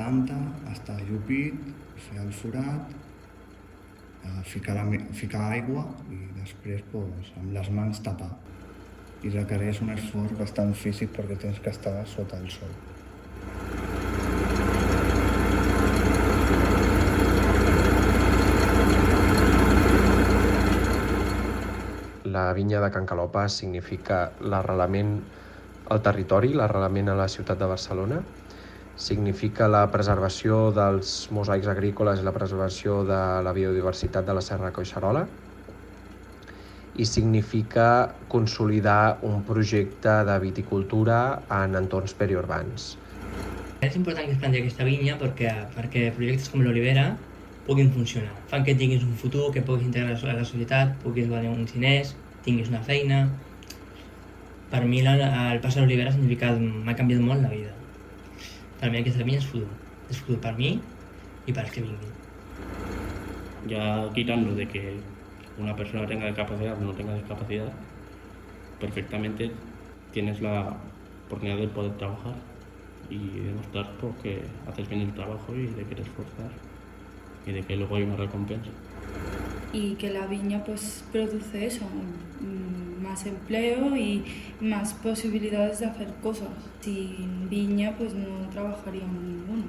planta, està llupit, fer el forat, ficar aigua i després amb les mans tapar. I requereix un esforç bastant físic perquè tens que estar sota el sol. La vinya de Can Calopas significa l'arrelament al territori, l'arrelament a la ciutat de Barcelona, significa la preservació dels mosaics agrícoles i la preservació de la biodiversitat de la Serra de Collserola i significa consolidar un projecte de viticultura en entorns periurbans. És important que es planti aquesta vinya perquè projectes com l'Olivera puguin funcionar. Fan que tinguis un futur, que puguis integrar a la societat, puguis guanyar uns diners, tinguis una feina. Per mi el pas a l'Olivera m'ha canviat molt la vida. Per mi aquesta vinya és futur per mi y para els que vinguin. Ya quitando de que una persona tenga discapacidad o no tenga discapacidad, perfectamente tienes la oportunidad de poder trabajar y demostrar que haces bien el trabajo y de que te esfuerzas y de que luego hay una recompensa. Y que la viña pues produce eso, más empleo y más posibilidades de hacer cosas. Sin viña pues no trabajaríamos ninguno.